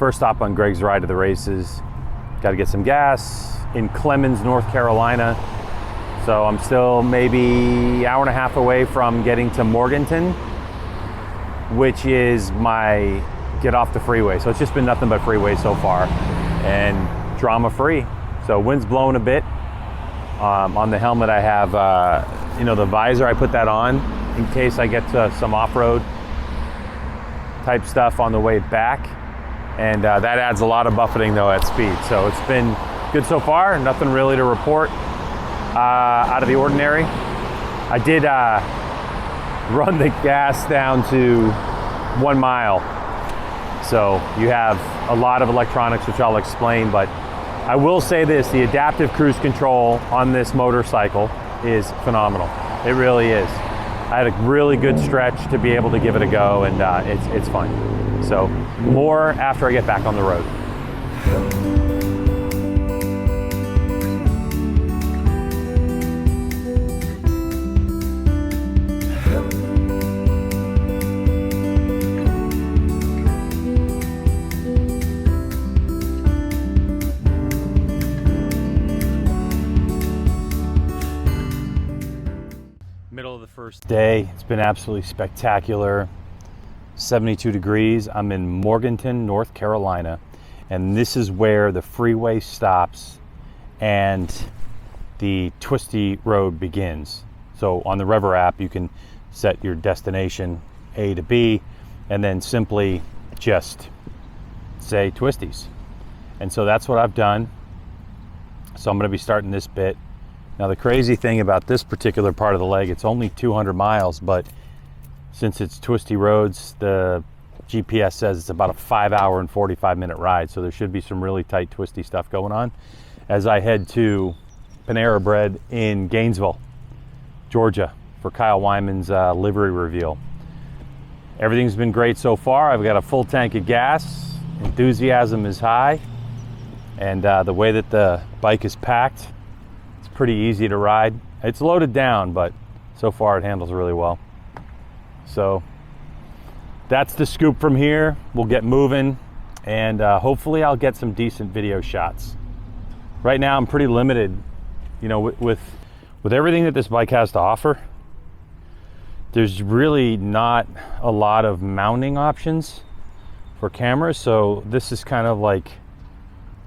First stop on Greg's ride to the races. Got to get some gas in Clemens, North Carolina. So I'm still maybe hour and a half away from getting to Morganton, which is my get off the freeway. So it's just been nothing but freeway so far and drama free. So wind's blowing a bit. On the helmet I have, the visor, I put that on in case I get to some off-road type stuff on the way back. And that adds a lot of buffeting though at speed. So it's been good so far, nothing really to report out of the ordinary. I did run the gas down to 1 mile. So you have a lot of electronics, which I'll explain, but I will say this, the adaptive cruise control on this motorcycle is phenomenal. It really is. I had a really good stretch to be able to give it a go, and it's fun. So more after I get back on the road. Middle of the first day, it's been absolutely spectacular. 72 degrees. I'm in Morganton, North Carolina, and this is where the freeway stops and the twisty road begins. So on the Rever app, you can set your destination A to B and then simply just say twisties. And so that's what I've done. So I'm going to be starting this bit. Now the crazy thing about this particular part of the leg, it's only 200 miles, but since it's twisty roads, the GPS says it's about a 5 hour and 45 minute ride. So there should be some really tight twisty stuff going on as I head to Panera Bread in Gainesville, Georgia for Kyle Wyman's livery reveal. Everything's been great so far. I've got a full tank of gas. Enthusiasm is high. And the way that the bike is packed, pretty easy to ride. It's loaded down, but so far it handles really well. So that's the scoop from here. We'll get moving, and hopefully I'll get some decent video shots. Right now I'm pretty limited, with everything that this bike has to offer. There's really not a lot of mounting options for cameras, so this is kind of like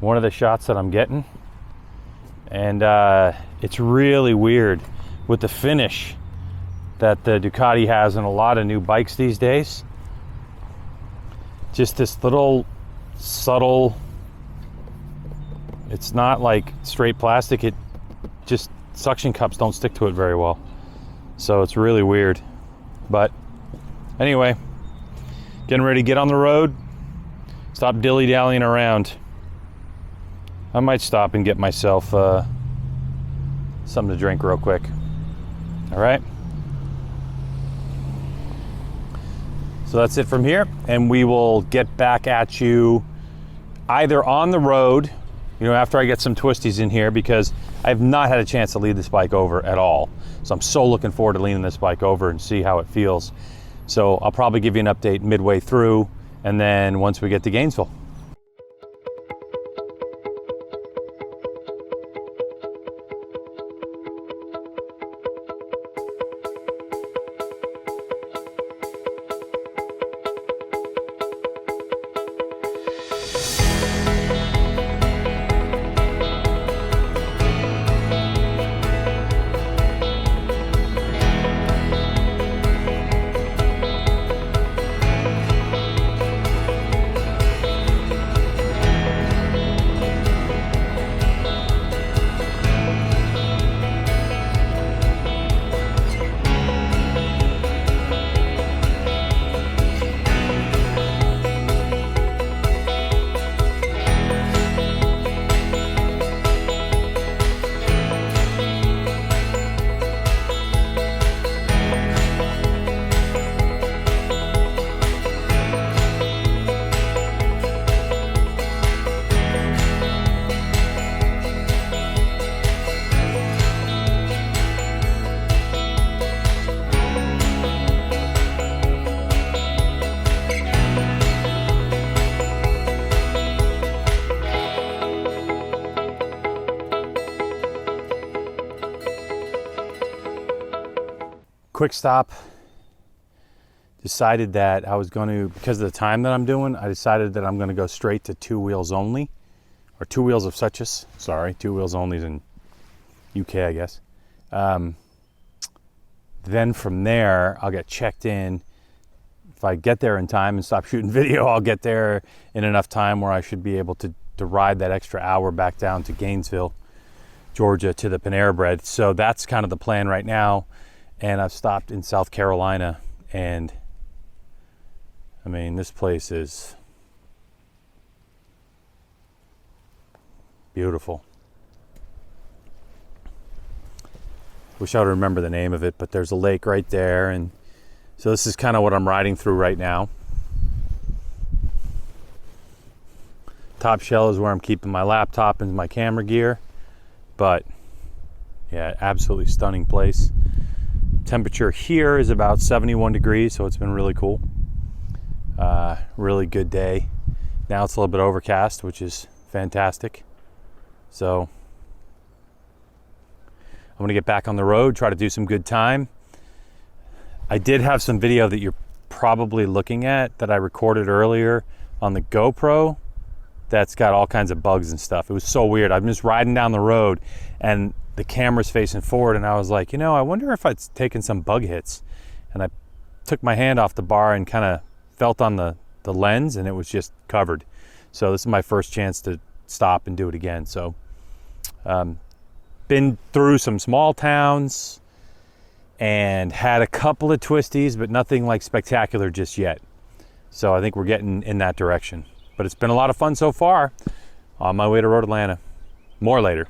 one of the shots that I'm getting. And it's really weird with the finish that the Ducati has in a lot of new bikes these days. Just this little subtle, it's not like straight plastic, it just, suction cups don't stick to it very well. So it's really weird. But anyway, getting ready to get on the road, stop dilly-dallying around. I might stop and get myself something to drink real quick. All right. So that's it from here, and we will get back at you either on the road, after I get some twisties in here, because I've not had a chance to lead this bike over at all. So I'm so looking forward to leaning this bike over and see how it feels. So I'll probably give you an update midway through, and then once we get to Gainesville. quick stop. Decided that I was going to, because of the time that I'm doing, I decided that I'm going to go straight to 2 wheels only, or 2 Wheels of Suchus. Sorry, 2 wheels only is in UK, I guess. Then from there, I'll get checked in. If I get there in time and stop shooting video, I'll get there in enough time where I should be able to ride that extra hour back down to Gainesville, Georgia, to the Panera Bread. So that's kind of the plan right now. And I've stopped in South Carolina, and I mean, this place is beautiful. Wish I would remember the name of it, but there's a lake right there. And so this is kind of what I'm riding through right now. Top shell is where I'm keeping my laptop and my camera gear. But yeah, absolutely stunning place. Temperature here is about 71 degrees, so it's been really cool. Really good day. Now it's a little bit overcast, which is fantastic. So I'm gonna get back on the road, try to do some good time. I did have some video that you're probably looking at that I recorded earlier on the GoPro that's got all kinds of bugs and stuff. It was so weird. I'm just riding down the road and the camera's facing forward, and I was like, you know, I wonder if I'd taken some bug hits. And I took my hand off the bar and kind of felt on the lens, and it was just covered. So this is my first chance to stop and do it again. So been through some small towns and had a couple of twisties, but nothing like spectacular just yet. So I think we're getting in that direction. But it's been a lot of fun so far. On my way to Road Atlanta. More later.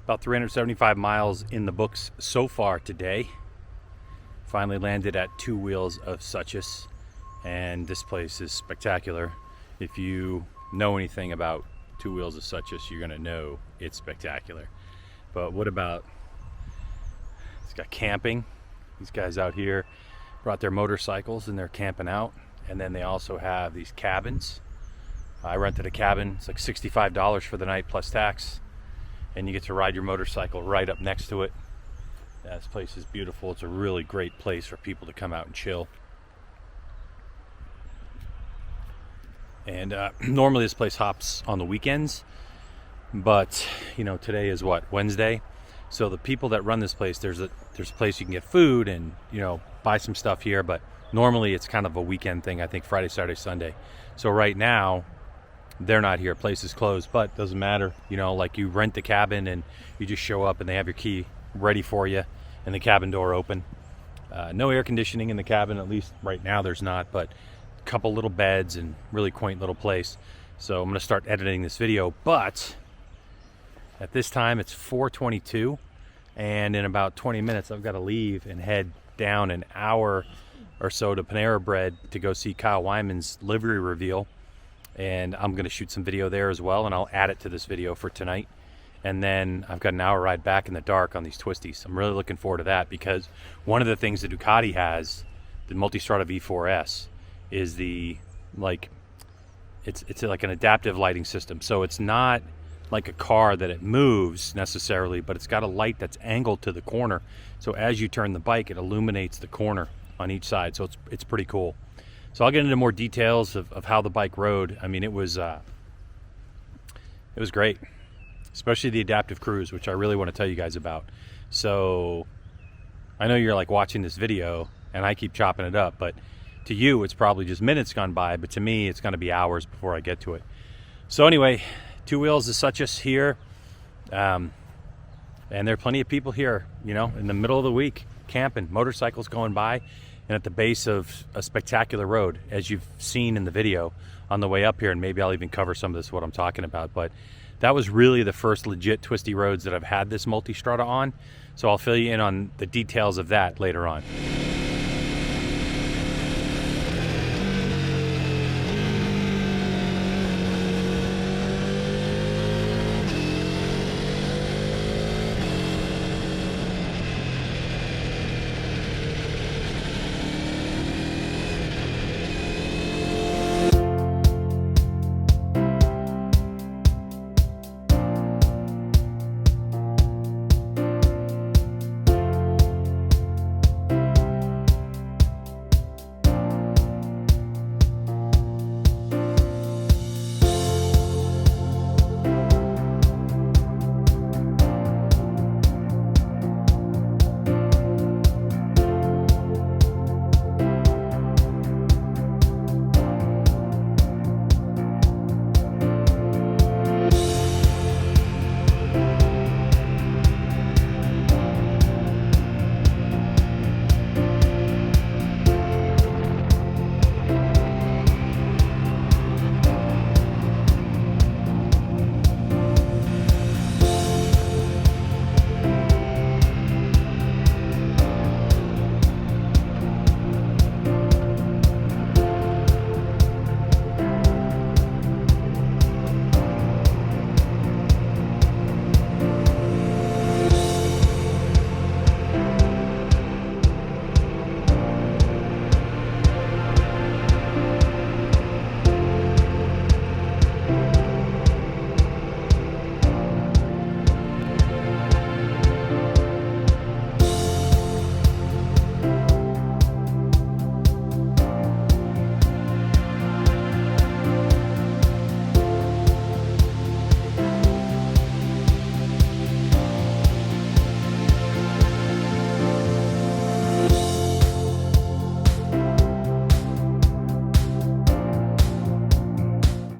About 375 miles in the books so far today. Finally landed at 2 Wheels of Suchus, and this place is spectacular. If you know anything about 2 Wheels of Suchus, you're gonna know it's spectacular. But what about, it's got camping. These guys out here brought their motorcycles and they're camping out. And then they also have these cabins. I rented a cabin. It's like $65 for the night plus tax. And you get to ride your motorcycle right up next to it. This place is beautiful. It's a really great place for people to come out and chill. And normally this place hops on the weekends, but you know, today is what, Wednesday? So the people that run this place, there's a place you can get food and, you know, buy some stuff here, but normally it's kind of a weekend thing. I think Friday, Saturday, Sunday. So right now they're not here. Place is closed, but doesn't matter. You know, like you rent the cabin and you just show up and they have your key ready for you and the cabin door open. No air conditioning in the cabin, at least right now there's not, but a couple little beds and really quaint little place. So I'm gonna start editing this video, but at this time it's 4:22, and in about 20 minutes I've got to leave and head down an hour or so to Panera Bread to go see Kyle Wyman's livery reveal. And I'm going to shoot some video there as well, and I'll add it to this video for tonight. And then I've got an hour ride back in the dark on these twisties. I'm really looking forward to that, because one of the things that Ducati has, the Multistrada V4S, is the, like, it's like an adaptive lighting system. So it's not like a car that it moves necessarily, but it's got a light that's angled to the corner. So as you turn the bike, it illuminates the corner on each side. So it's pretty cool. So I'll get into more details of how the bike rode. I mean, it was great, especially the adaptive cruise, which I really want to tell you guys about. So I know you're like watching this video and I keep chopping it up, but to you, it's probably just minutes gone by, but to me, it's going to be hours before I get to it. So anyway, 2 Wheels of Suchus here. And there are plenty of people here, you know, in the middle of the week, camping, motorcycles going by, and at the base of a spectacular road, as you've seen in the video on the way up here. And maybe I'll even cover some of this, what I'm talking about. But that was really the first legit twisty roads that I've had this Multistrada on. So I'll fill you in on the details of that later on.